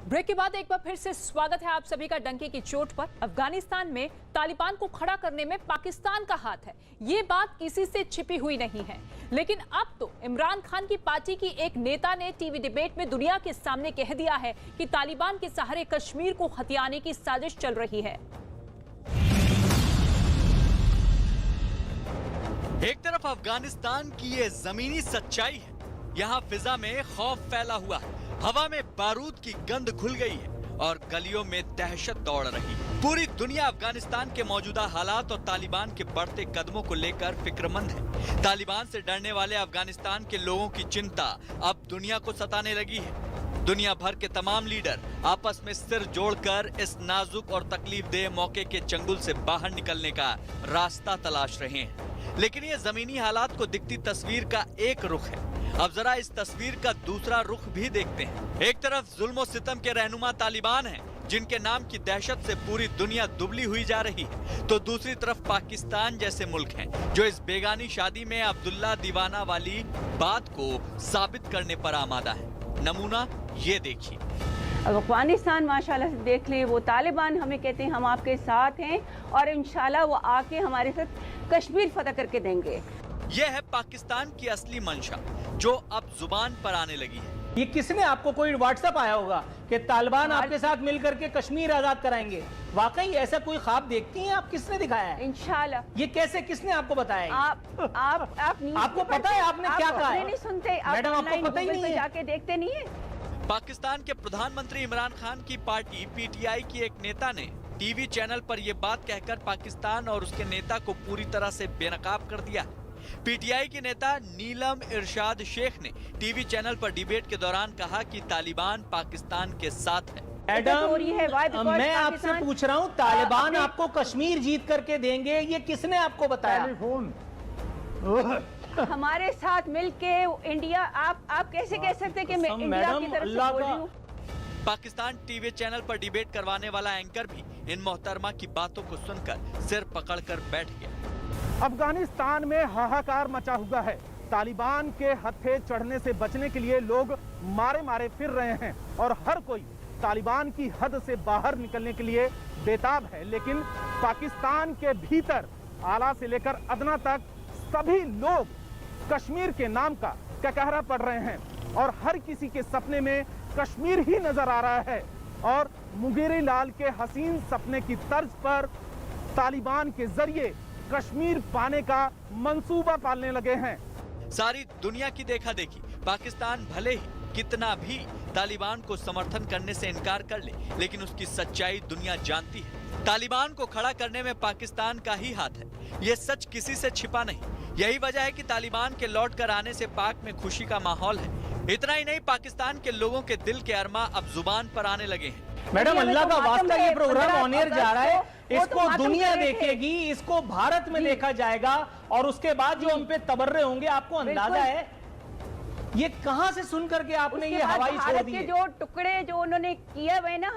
Break के बाद एक बार फिर से स्वागत है आप सभी का डंके की चोट पर। अफगानिस्तान में तालिबान को खड़ा करने में पाकिस्तान का हाथ है, ये बात किसी से छिपी हुई नहीं है। लेकिन अब तो इमरान खान की पार्टी की एक नेता ने टीवी डिबेट में दुनिया के सामने कह दिया है कि तालिबान के सहारे कश्मीर को हथियाने की साजिश चल रही है। एक तरफ अफगानिस्तान की ये जमीनी सच्चाई है, यहाँ फिजा में खौफ फैला हुआ है, हवा में बारूद की गंध घुल गई है और गलियों में दहशत दौड़ रही है। पूरी दुनिया अफगानिस्तान के मौजूदा हालात और तालिबान के बढ़ते कदमों को लेकर फिक्रमंद है। तालिबान से डरने वाले अफगानिस्तान के लोगों की चिंता अब दुनिया को सताने लगी है। दुनिया भर के तमाम लीडर आपस में सिर जोड़कर इस नाजुक और तकलीफदेह मौके के चंगुल से बाहर निकलने का रास्ता तलाश रहे हैं। लेकिन ये जमीनी हालात को दिखती तस्वीर का एक रुख है। अब जरा इस तस्वीर का दूसरा रुख भी देखते हैं। एक तरफ जुल्म और सितम के रहनुमा तालिबान हैं, जिनके नाम की दहशत से पूरी दुनिया दुबली हुई जा रही है, तो दूसरी तरफ पाकिस्तान जैसे मुल्क हैं, जो इस बेगानी शादी में अब्दुल्ला दीवाना वाली बात को साबित करने पर आमादा है। नमूना ये देखिए। अफगानिस्तान माशाल्लाह से देख ले, वो तालिबान हमें कहते हैं हम आपके साथ हैं और इंशाल्लाह वो आके हमारे साथ कश्मीर फतह करके देंगे। यह है पाकिस्तान की असली मंशा, जो अब जुबान पर आने लगी है। ये किसने आपको कोई व्हाट्सएप आया होगा कि तालिबान आपके साथ मिलकर के कश्मीर आजाद कराएंगे? वाकई ऐसा कोई ख्वाब देखती हैं आप? किसने दिखाया है? इंशाल्लाह। ये कैसे, किसने आपको बताया? आप न्यूज़ आपको पता है आपने क्या कहा है? नहीं सुनते मैडम, आपको पता ही नहीं है? जाके देखते नहीं है। पाकिस्तान के प्रधानमंत्री इमरान खान की पार्टी पीटीआई की एक नेता ने टीवी चैनल पर यह बात कहकर पाकिस्तान और उसके नेता को पूरी तरह से बेनकाब कर दिया। पीटीआई के नेता नीलम इरशाद शेख ने टीवी चैनल पर डिबेट के दौरान कहा कि तालिबान पाकिस्तान के साथ है। मैडम, मैं आपसे पूछ रहा हूँ, तालिबान आपको कश्मीर जीत करके देंगे, ये किसने आपको बताया? हमारे साथ मिलके इंडिया, आप कैसे कह सकते हैं कि मैं इंडिया की तरफ से बोल रही हूँ? पाकिस्तान टीवी चैनल पर डिबेट करवाने वाला एंकर भी इन मोहतरमा की बातों को सुनकर सिर पकड़कर बैठ गया। अफगानिस्तान में हाहाकार मचा हुआ है। तालिबान के हत्थे चढ़ने से बचने के लिए लोग मारे मारे फिर रहे हैं और हर कोई तालिबान की हद से बाहर निकलने के लिए बेताब है। लेकिन पाकिस्तान के भीतर आला से लेकर अदना तक सभी लोग कश्मीर के नाम का कहरा पड़ रहे हैं और हर किसी के सपने में कश्मीर ही नजर आ रहा है। और मुगेरी लाल के हसीन सपने की तर्ज पर तालिबान के जरिए कश्मीर पाने का मंसूबा पालने लगे हैं। सारी दुनिया की देखा देखी पाकिस्तान भले ही कितना भी तालिबान को समर्थन करने से इनकार कर ले, लेकिन उसकी सच्चाई दुनिया जानती है। तालिबान को खड़ा करने में पाकिस्तान का ही हाथ है, ये सच किसी से छिपा नहीं। यही वजह है कि तालिबान के लौट कर आने से पाक में खुशी का माहौल है। इतना ही नहीं, पाकिस्तान के लोगों के दिल के अरमा अब जुबान पर आने लगे हैं। मैडम, अल्लाह का वास्ता, ये प्रोग्राम ऑन एयर जा रहा है, इसको दुनिया देखेगी, इसको भारत में देखा जाएगा और उसके बाद जो हम पे तबर्रे होंगे, आपको अंदाजा है ये कहां से सुन करके आपने ये हवाई छोड़ दी? जो टुकड़े जो उन्होंने किए हुए ना,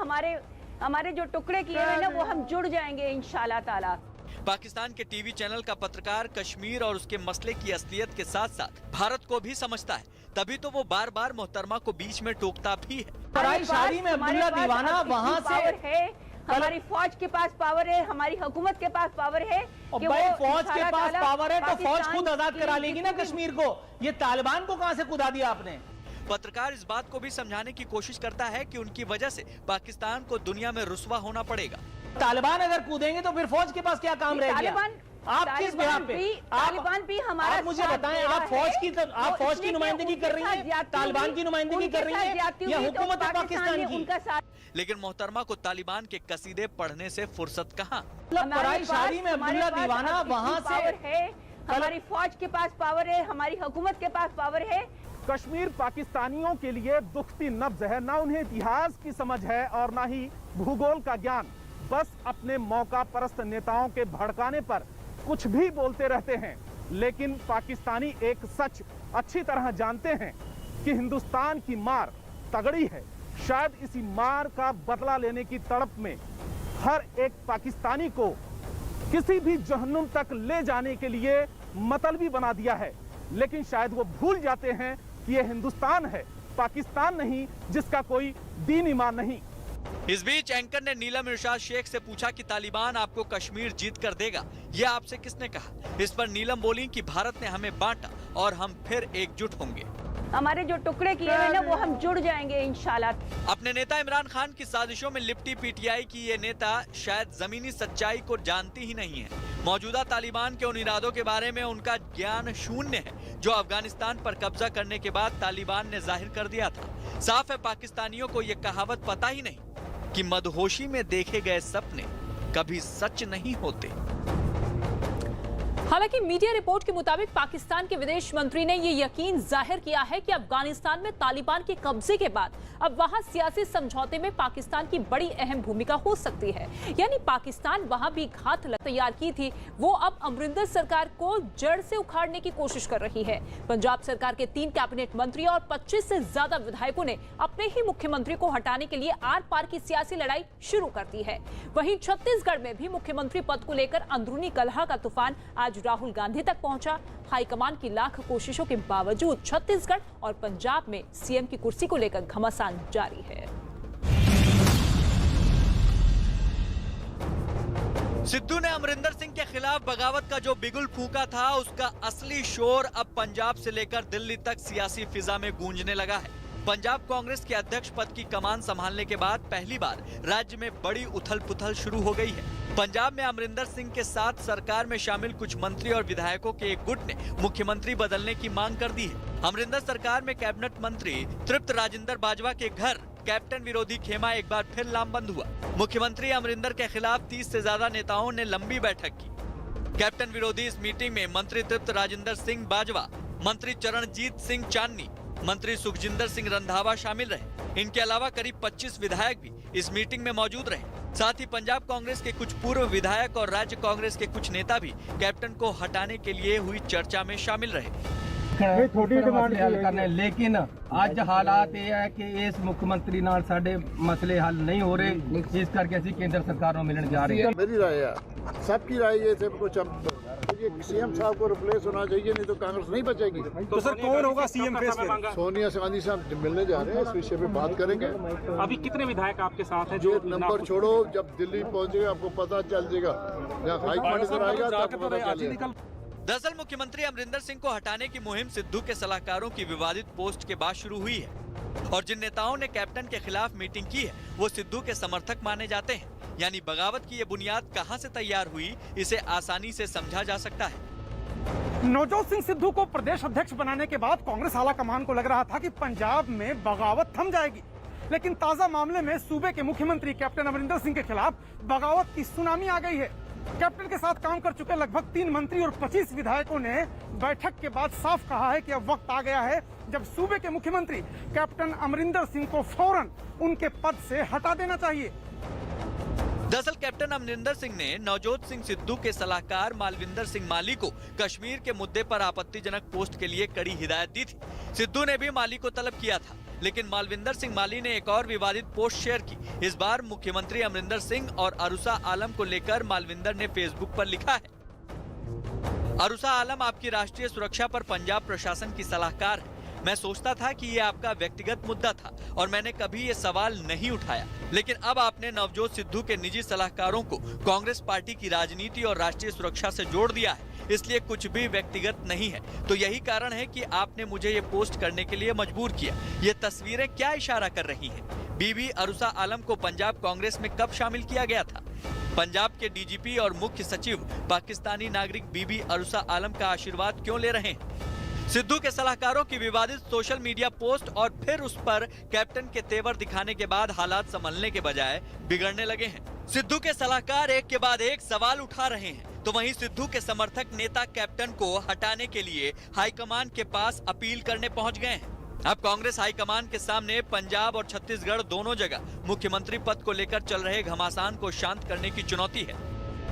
हमारे जो टुकड़े किए हुए ना, वो हम जुड़ जाएंगे इंशाल्लाह ताला। पाकिस्तान के टीवी चैनल का पत्रकार कश्मीर और उसके मसले की असलियत के साथ साथ भारत को भी समझता है, तभी तो वो बार बार मोहतरमा को बीच में टोकता भी है। शादी में अब्दुल्ला दीवाना वहाँ से है, हमारी फौज के पास पावर है, हमारी हुकूमत के पास पावर है। भाई फौज के पास पावर है तो फौज खुद आजाद करा लेगी ना कश्मीर को। ये तालिबान को कहां से कुदा दिया आपने? पत्रकार इस बात को भी समझाने की कोशिश करता है कि उनकी वजह से पाकिस्तान को दुनिया में रुस्वा होना पड़ेगा। तालिबान अगर कूदेंगे तो फिर फौज के पास क्या काम रह गया? आप किस बिहार पे? तालिबान भी हमारा, आप मुझे बताएं, आप फौज की नुमाइंदगी कर रही हैं, तालिबान की नुमाइंदगी कर रही हैं या हुकूमत पाकिस्तान की? लेकिन मोहतरमा को तालिबान के कसीदे पढ़ने से फुर्सत कहाँ? पराई शादी में अब्दुल्ला दीवाना वहाँ से है, हमारी फौज के पास पावर है, हमारी हुकूमत के पास पावर है। कश्मीर पाकिस्तानियों के लिए दुखती नब्ज है। ना उन्हें इतिहास की समझ है और ना ही भूगोल का ज्ञान। बस अपने मौका परस्त नेताओं के भड़काने पर कुछ भी बोलते रहते हैं। लेकिन पाकिस्तानी एक सच अच्छी तरह जानते हैं कि हिंदुस्तान की मार तगड़ी है। शायद इसी मार का बदला लेने की तड़प में हर एक पाकिस्तानी को किसी भी जहन्नुम तक ले जाने के लिए मतलबी बना दिया है। लेकिन शायद वो भूल जाते हैं कि ये हिंदुस्तान है पाकिस्तान नहीं जिसका कोई दीन ईमान नहीं। इस बीच एंकर ने नीलम इरशाद शेख से पूछा कि तालिबान आपको कश्मीर जीत कर देगा, यह आपसे किसने कहा? इस पर नीलम बोली कि भारत ने हमें बांटा और हम फिर एकजुट होंगे। हमारे जो टुकड़े किए हैं ना, वो हम जुड़ जाएंगे इंशाल्लाह। अपने नेता इमरान खान की साजिशों में लिपटी पीटीआई की ये नेता शायद जमीनी सच्चाई को जानती ही नहीं है। मौजूदा तालिबान के उन इरादों के बारे में उनका ज्ञान शून्य है जो अफगानिस्तान पर कब्जा करने के बाद तालिबान ने जाहिर कर दिया था। साफ है पाकिस्तानियों को ये कहावत पता ही नहीं कि मदहोशी में देखे गए सपने कभी सच नहीं होते। हालांकि मीडिया रिपोर्ट के मुताबिक पाकिस्तान के विदेश मंत्री ने यह यकीन जाहिर किया है कि अफगानिस्तान में तालिबान के कब्जे के बाद अब वहां सियासी समझौते में पाकिस्तान की बड़ी अहम भूमिका हो सकती है। यानी पाकिस्तान वहां भी घात तैयार की थी, वो अब अमरिंदर सरकार को जड़ से उखाड़ने की कोशिश कर रही है। पंजाब सरकार के 3 कैबिनेट मंत्री और 25 से ज्यादा विधायकों ने अपने ही मुख्यमंत्री को हटाने के लिए आर पार की सियासी लड़ाई शुरू कर दी है। वहीं छत्तीसगढ़ में भी मुख्यमंत्री पद को लेकर अंदरूनी कलह का तूफान आज राहुल गांधी तक पहुंचा। हाईकमान की लाख कोशिशों के बावजूद छत्तीसगढ़ और पंजाब में सीएम की कुर्सी को लेकर घमासान जारी है। सिद्धू ने अमरिंदर सिंह के खिलाफ बगावत का जो बिगुल फूंका था, उसका असली शोर अब पंजाब से लेकर दिल्ली तक सियासी फिजा में गूंजने लगा है। पंजाब कांग्रेस के अध्यक्ष पद की कमान संभालने के बाद पहली बार राज्य में बड़ी उथल पुथल शुरू हो गई है। पंजाब में अमरिंदर सिंह के साथ सरकार में शामिल कुछ मंत्री और विधायकों के एक गुट ने मुख्यमंत्री बदलने की मांग कर दी है। अमरिंदर सरकार में कैबिनेट मंत्री तृप्त राजेंद्र बाजवा के घर कैप्टन विरोधी खेमा एक बार फिर लामबंद हुआ। मुख्यमंत्री अमरिंदर के खिलाफ 30 से ज्यादा नेताओं ने लंबी बैठक की। कैप्टन विरोधी इस मीटिंग में मंत्री तृप्त राजेंद्र सिंह बाजवा, मंत्री चरणजीत सिंह चांदनी, मंत्री सुखजिंदर सिंह रंधावा शामिल रहे। इनके अलावा करीब 25 विधायक भी इस मीटिंग में मौजूद रहे। साथ ही पंजाब कांग्रेस के कुछ पूर्व विधायक और राज्य कांग्रेस के कुछ नेता भी कैप्टन को हटाने के लिए हुई चर्चा में शामिल रहे। छोटी डिमांड हल करने, लेकिन आज हालात ये है कि इस मुख्यमंत्री नाल साडे मसले हल नहीं हो रहे, इस करके असीं केंद्र सरकार को मिलने जा रहे हैं। मेरी राय है, सबकी राय ये थे कुछ ये सीएम साहब को रिप्लेस होना चाहिए, नहीं तो कांग्रेस नहीं बचेगी। तो सर कौन होगा सीएम फेस पे? सोनिया गांधी साहब मिलने जा रहे हैं, इस विषय पे बात करेंगे। अभी कितने विधायक आपके साथ हैं? जो नंबर छोड़ो, जब दिल्ली पहुंचेगा आपको पता चल जाएगा, जहाँ हाईकमांड इधर आएगा तब पता चलेगा। दरअसल मुख्यमंत्री अमरिंदर सिंह को हटाने की मुहिम सिद्धू के सलाहकारों की विवादित पोस्ट के बाद शुरू हुई है और जिन नेताओं ने कैप्टन के खिलाफ मीटिंग की है वो सिद्धू के समर्थक माने जाते हैं। यानी बगावत की ये बुनियाद कहां से तैयार हुई, इसे आसानी से समझा जा सकता है। नवजोत सिंह सिद्धू को प्रदेश अध्यक्ष बनाने के बाद कांग्रेस आला कमान को लग रहा था कि पंजाब में बगावत थम जाएगी, लेकिन ताजा मामले में सूबे के मुख्यमंत्री कैप्टन अमरिंदर सिंह के खिलाफ बगावत की सुनामी आ गई है। कैप्टन के साथ काम कर चुके लगभग 3 मंत्री और 25 विधायकों ने बैठक के बाद साफ कहा है कि अब वक्त आ गया है जब सूबे के मुख्यमंत्री कैप्टन अमरिंदर सिंह को फौरन उनके पद से हटा देना चाहिए। दरअसल कैप्टन अमरिंदर सिंह ने नवजोत सिंह सिद्धू के सलाहकार मालविंदर सिंह माली को कश्मीर के मुद्दे पर आपत्तिजनक पोस्ट के लिए कड़ी हिदायत दी थी। सिद्धू ने भी माली को तलब किया था, लेकिन मालविंदर सिंह माली ने एक और विवादित पोस्ट शेयर की। इस बार मुख्यमंत्री अमरिंदर सिंह और अरुसा आलम को लेकर मालविंदर ने फेसबुक पर लिखा है, अरुसा आलम आपकी राष्ट्रीय सुरक्षा पर पंजाब प्रशासन की सलाहकार है। मैं सोचता था कि ये आपका व्यक्तिगत मुद्दा था और मैंने कभी ये सवाल नहीं उठाया, लेकिन अब आपने नवजोत सिद्धू के निजी सलाहकारों को कांग्रेस पार्टी की राजनीति और राष्ट्रीय सुरक्षा से जोड़ दिया है, इसलिए कुछ भी व्यक्तिगत नहीं है। तो यही कारण है कि आपने मुझे ये पोस्ट करने के लिए मजबूर किया। ये तस्वीरें क्या इशारा कर रही हैं? बीबी अरुसा आलम को पंजाब कांग्रेस में कब शामिल किया गया था? पंजाब के डीजीपी और मुख्य सचिव पाकिस्तानी नागरिक बीबी अरुसा आलम का आशीर्वाद क्यों ले रहे हैं? सिद्धू के सलाहकारों की विवादित सोशल मीडिया पोस्ट और फिर उस पर कैप्टन के तेवर दिखाने के बाद हालात संभलने के बजाय बिगड़ने लगे हैं। सिद्धू के सलाहकार एक के बाद एक सवाल उठा रहे हैं, तो वहीं सिद्धू के समर्थक नेता कैप्टन को हटाने के लिए हाईकमान के पास अपील करने पहुंच गए हैं। अब कांग्रेस हाईकमान के सामने पंजाब और छत्तीसगढ़ दोनों जगह मुख्यमंत्री पद को लेकर चल रहे घमासान को शांत करने की चुनौती है।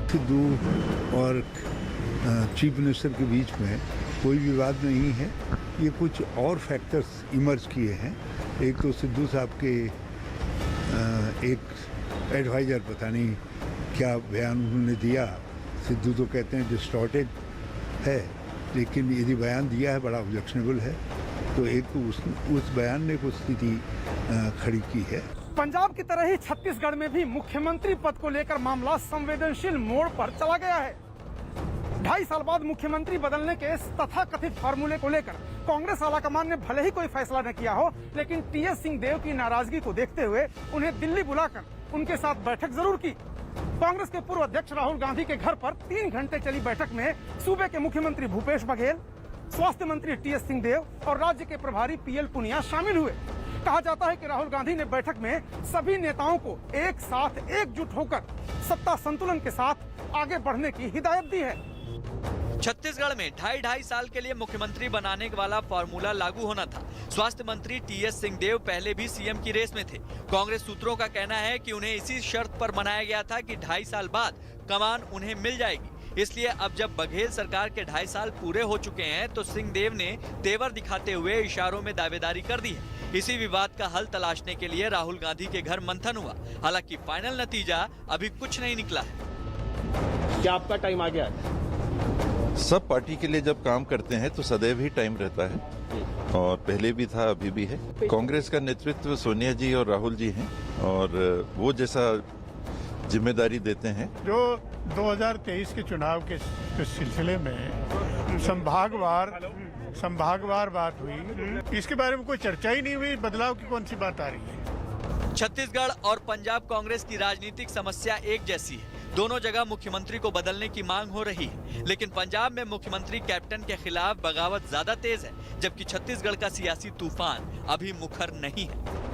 सिद्धू और चीफ मिनिस्टर के बीच में कोई विवाद नहीं है, ये कुछ और फैक्टर्स इमर्ज किए हैं। एक तो सिद्धू साहब के एक एडवाइजर पता नहीं क्या बयान उन्होंने दिया, सिद्धू तो कहते हैं डिस्टॉर्टेड है, लेकिन यदि बयान दिया है बड़ा ऑब्जेक्शनेबल है। तो एक तो उस बयान ने कुछ स्थिति खड़ी की है। पंजाब की तरह ही छत्तीसगढ़ में भी मुख्यमंत्री पद को लेकर मामला संवेदनशील मोड़ पर चला गया है। 2.5 साल बाद मुख्यमंत्री बदलने के इस तथाकथित फार्मूले को लेकर कांग्रेस आलाकमान ने भले ही कोई फैसला न किया हो, लेकिन टीएस सिंहदेव की नाराजगी को देखते हुए उन्हें दिल्ली बुलाकर उनके साथ बैठक जरूर की। कांग्रेस के पूर्व अध्यक्ष राहुल गांधी के घर पर 3 घंटे चली बैठक में सूबे के मुख्यमंत्री भूपेश बघेल, स्वास्थ्य मंत्री टीएस सिंहदेव और राज्य के प्रभारी पीएल पुनिया शामिल हुए। कहा जाता है कि राहुल गांधी ने बैठक में सभी नेताओं को एक साथ एकजुट होकर सत्ता संतुलन के साथ आगे बढ़ने की हिदायत दी है। छत्तीसगढ़ में 2.5 साल के लिए मुख्यमंत्री बनाने वाला फॉर्मूला लागू होना था। स्वास्थ्य मंत्री टीएस सिंहदेव पहले भी सीएम की रेस में थे। कांग्रेस सूत्रों का कहना है कि उन्हें इसी शर्त पर मनाया गया था कि 2.5 साल बाद कमान उन्हें मिल जाएगी। इसलिए अब जब बघेल सरकार के 2.5 साल पूरे हो चुके हैं तो सिंहदेव ने तेवर दिखाते हुए इशारों में दावेदारी कर दी है। इसी विवाद का हल तलाशने के लिए राहुल गांधी के घर मंथन हुआ। हालांकि फाइनल नतीजा अभी कुछ नहीं निकला है। क्या आपका टाइम आ गया है? सब पार्टी के लिए जब काम करते हैं तो सदैव ही टाइम रहता है और पहले भी था, अभी भी है। कांग्रेस का नेतृत्व सोनिया जी और राहुल जी हैं और वो जैसा जिम्मेदारी देते हैं। जो 2023 के चुनाव के सिलसिले में संभागवार बात हुई, इसके बारे में कोई चर्चा ही नहीं हुई। बदलाव की कौन सी बात आ रही है? छत्तीसगढ़ और पंजाब कांग्रेस की राजनीतिक समस्या एक जैसी है। दोनों जगह मुख्यमंत्री को बदलने की मांग हो रही है, लेकिन पंजाब में मुख्यमंत्री कैप्टन के खिलाफ बगावत ज्यादा तेज है, जबकि छत्तीसगढ़ का सियासी तूफान अभी मुखर नहीं है।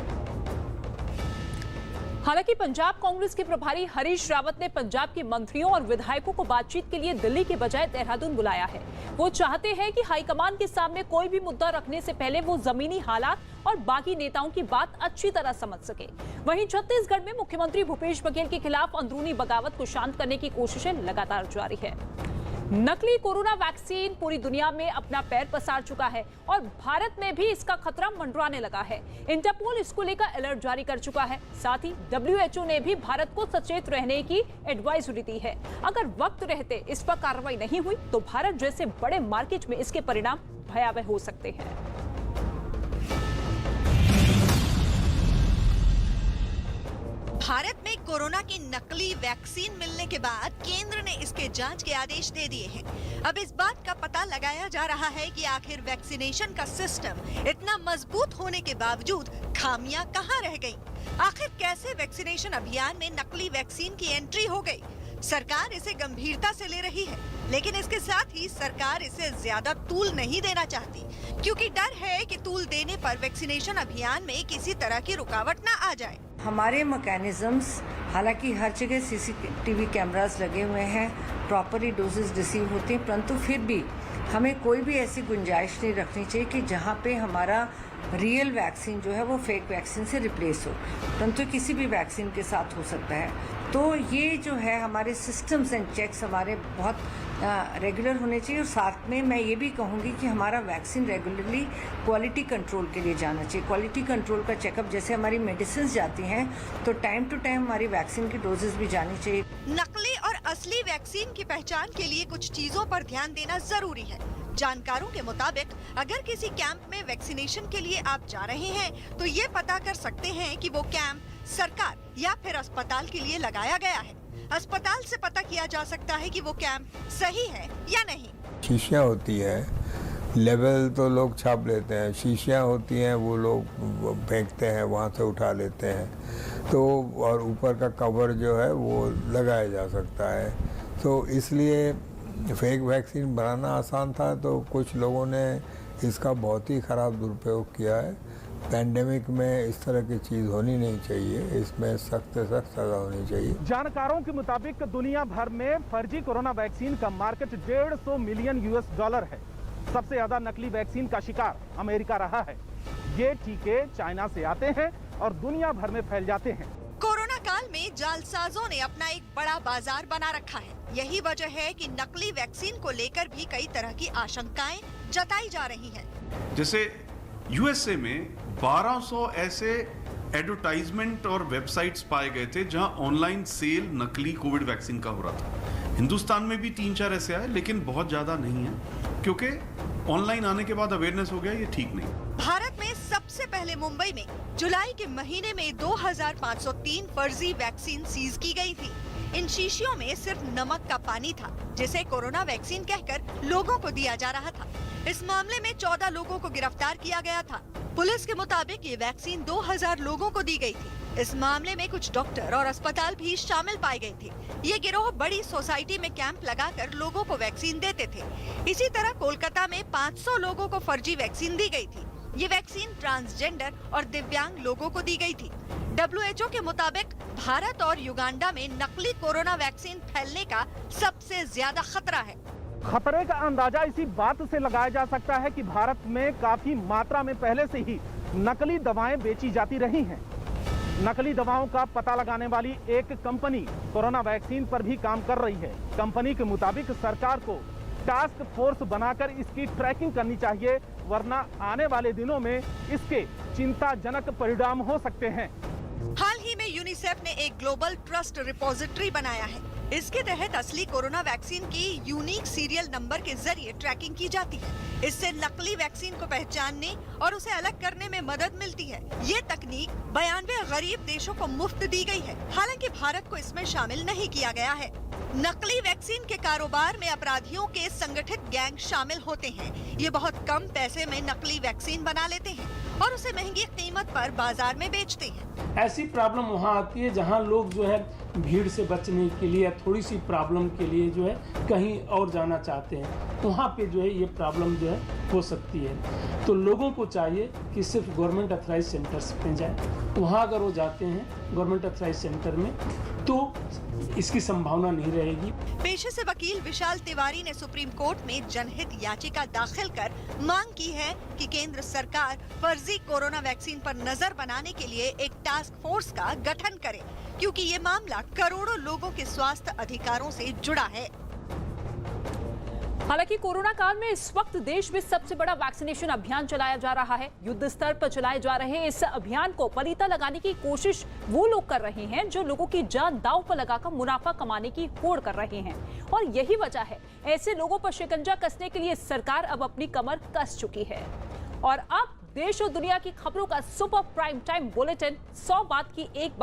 हालांकि पंजाब कांग्रेस के प्रभारी हरीश रावत ने पंजाब के मंत्रियों और विधायकों को बातचीत के लिए दिल्ली के बजाय देहरादून बुलाया है। वो चाहते हैं कि हाईकमान के सामने कोई भी मुद्दा रखने से पहले वो जमीनी हालात और बाकी नेताओं की बात अच्छी तरह समझ सके। वहीं छत्तीसगढ़ में मुख्यमंत्री भूपेश बघेल के खिलाफ अंदरूनी बगावत को शांत करने की कोशिशें लगातार जारी है। नकली कोरोना वैक्सीन पूरी दुनिया में अपना पैर पसार चुका है और भारत में भी इसका खतरा मंडराने लगा है। इंटरपोल इसको लेकर अलर्ट जारी कर चुका है। साथ ही WHO ने भी भारत को सचेत रहने की एडवाइजरी दी है। अगर वक्त रहते इस पर कार्रवाई नहीं हुई तो भारत जैसे बड़े मार्केट में इसके परिणाम भयावह हो सकते हैं। भारत में कोरोना की नकली वैक्सीन मिलने के बाद केंद्र ने इसके जांच के आदेश दे दिए हैं। अब इस बात का पता लगाया जा रहा है कि आखिर वैक्सीनेशन का सिस्टम इतना मजबूत होने के बावजूद खामियां कहां रह गईं? आखिर कैसे वैक्सीनेशन अभियान में नकली वैक्सीन की एंट्री हो गई? सरकार इसे गंभीरता से ले रही है, लेकिन इसके साथ ही सरकार इसे ज्यादा तूल नहीं देना चाहती, क्योंकि डर है कि तूल देने पर वैक्सीनेशन अभियान में किसी तरह की रुकावट न आ जाए। हमारे मैकेनिज्म्स, हालांकि हर जगह CCTV कैमरास लगे हुए हैं, प्रॉपरली डोजेस रिसीव होते हैं, परंतु फिर भी हमें कोई भी ऐसी गुंजाइश नहीं रखनी चाहिए कि जहां पे हमारा रियल वैक्सीन जो है वो फेक वैक्सीन से रिप्लेस हो, परंतु किसी भी वैक्सीन के साथ हो सकता है। तो ये जो है हमारे सिस्टम्स एंड चेक्स हमारे बहुत रेगुलर होने चाहिए और साथ में मैं ये भी कहूँगी कि हमारा वैक्सीन रेगुलरली क्वालिटी कंट्रोल के लिए जाना चाहिए। क्वालिटी कंट्रोल का चेकअप, जैसे हमारी मेडिसिन जाती हैं तो टाइम टू टाइम हमारी वैक्सीन की डोजेस भी जानी चाहिए। नकली और असली वैक्सीन की पहचान के लिए कुछ चीजों पर ध्यान देना जरूरी है। जानकारों के मुताबिक अगर किसी कैंप में वैक्सीनेशन के लिए आप जा रहे हैं तो ये पता कर सकते हैं कि वो कैंप सरकार या फिर अस्पताल के लिए लगाया गया है। अस्पताल से पता किया जा सकता है कि वो कैंप सही है या नहीं। शीशियाँ होती है, लेवल तो लोग छाप लेते हैं, शीशियाँ होती हैं वो लोग फेंकते हैं, वहाँ से उठा लेते हैं, तो और ऊपर का कवर जो है वो लगाया जा सकता है। तो इसलिए फेक वैक्सीन बनाना आसान था, तो कुछ लोगों ने इसका बहुत ही ख़राब दुरुपयोग किया है। पैंडेमिक में इस तरह की चीज़ होनी नहीं चाहिए, इसमें सख्त से सख्त सजा होनी चाहिए। जानकारों के मुताबिक दुनिया भर में फर्जी कोरोना वैक्सीन का मार्केट $150 मिलियन है। सबसे ज्यादा नकली वैक्सीन का शिकार अमेरिका रहा है। ये टीके चाइना से आते हैं और दुनिया भर में फैल जाते हैं। कोरोना काल में जालसाजों ने अपना एक बड़ा बाजार बना रखा है। यही वजह है कि नकली वैक्सीन को लेकर भी कई तरह की आशंकाएं जताई जा रही हैं। जैसे USA में 1200 ऐसे एडवर्टाइजमेंट और वेबसाइट्स पाए गए थे जहां ऑनलाइन सेल नकली कोविड वैक्सीन का हो रहा था। हिंदुस्तान में भी 3-4 ऐसे आए, लेकिन बहुत ज्यादा नहीं है, क्योंकि ऑनलाइन आने के बाद अवेयरनेस हो गया, ये ठीक नहीं। भारत में सबसे पहले मुंबई में जुलाई के महीने में 2503 फर्जी वैक्सीन सीज की गई थी। इन शीशियों में सिर्फ नमक का पानी था, जिसे कोरोना वैक्सीन कहकर लोगों को दिया जा रहा था। इस मामले में 14 लोगों को गिरफ्तार किया गया था। पुलिस के मुताबिक ये वैक्सीन 2000 लोगों को दी गई थी। इस मामले में कुछ डॉक्टर और अस्पताल भी शामिल पाए गए थे। ये गिरोह बड़ी सोसाइटी में कैंप लगाकर लोगों को वैक्सीन देते थे। इसी तरह कोलकाता में 500 लोगों को फर्जी वैक्सीन दी गई थी। ये वैक्सीन ट्रांसजेंडर और दिव्यांग लोगों को दी गई थी। WHO के मुताबिक भारत और युगांडा में नकली कोरोना वैक्सीन फैलने का सबसे ज्यादा खतरा है। खतरे का अंदाजा इसी बात से लगाया जा सकता है कि भारत में काफी मात्रा में पहले से ही नकली दवाएं बेची जाती रही हैं। नकली दवाओं का पता लगाने वाली एक कंपनी कोरोना वैक्सीन पर भी काम कर रही है। कंपनी के मुताबिक सरकार को टास्क फोर्स बनाकर इसकी ट्रैकिंग करनी चाहिए, वरना आने वाले दिनों में इसके चिंताजनक परिणाम हो सकते हैं। हाल ही में यूनिसेफ ने एक ग्लोबल ट्रस्ट रिपोजिटरी बनाया है। इसके तहत असली कोरोना वैक्सीन की यूनिक सीरियल नंबर के जरिए ट्रैकिंग की जाती है। इससे नकली वैक्सीन को पहचानने और उसे अलग करने में मदद मिलती है। ये तकनीक 92 गरीब देशों को मुफ्त दी गई है। हालांकि भारत को इसमें शामिल नहीं किया गया है। नकली वैक्सीन के कारोबार में अपराधियों के संगठित गैंग शामिल होते हैं। ये बहुत कम पैसे में नकली वैक्सीन बना लेते हैं और उसे महंगी कीमत पर बाजार में बेचते हैं। ऐसी प्रॉब्लम वहाँ आती है जहाँ लोग जो है भीड़ से बचने के लिए या थोड़ी सी प्रॉब्लम के लिए जो है कहीं और जाना चाहते हैं, वहाँ पे जो है ये प्रॉब्लम जो है हो सकती है। तो लोगों को चाहिए कि सिर्फ गवर्नमेंट अथराइज सेंटर्स में जाए। वहाँ अगर वो जाते हैं गवर्नमेंट अथराइज सेंटर में तो इसकी संभावना नहीं रहेगी। पेशे से वकील विशाल तिवारी ने सुप्रीम कोर्ट में जनहित याचिका दाखिल कर मांग की है कि केंद्र सरकार फर्जी कोरोना वैक्सीन पर नजर बनाने के लिए एक टास्क फोर्स का गठन करे, क्योंकि ये मामला करोड़ों लोगों के स्वास्थ्य अधिकारों से जुड़ा है। हालांकि कोरोना काल में इस वक्त देश में सबसे बड़ा वैक्सीनेशन अभियान चलाया जा रहा है। युद्ध स्तर पर चलाए जा रहे इस अभियान को पलीता लगाने की कोशिश वो लोग कर रहे हैं जो लोगों की जान दांव पर लगाकर मुनाफा कमाने की होड़ कर रहे हैं, और यही वजह है ऐसे लोगों पर शिकंजा कसने के लिए सरकार अब अपनी कमर कस चुकी है। और अब देश और दुनिया की खबरों का सुपर प्राइम टाइम बुलेटिन 100 बात की एक बात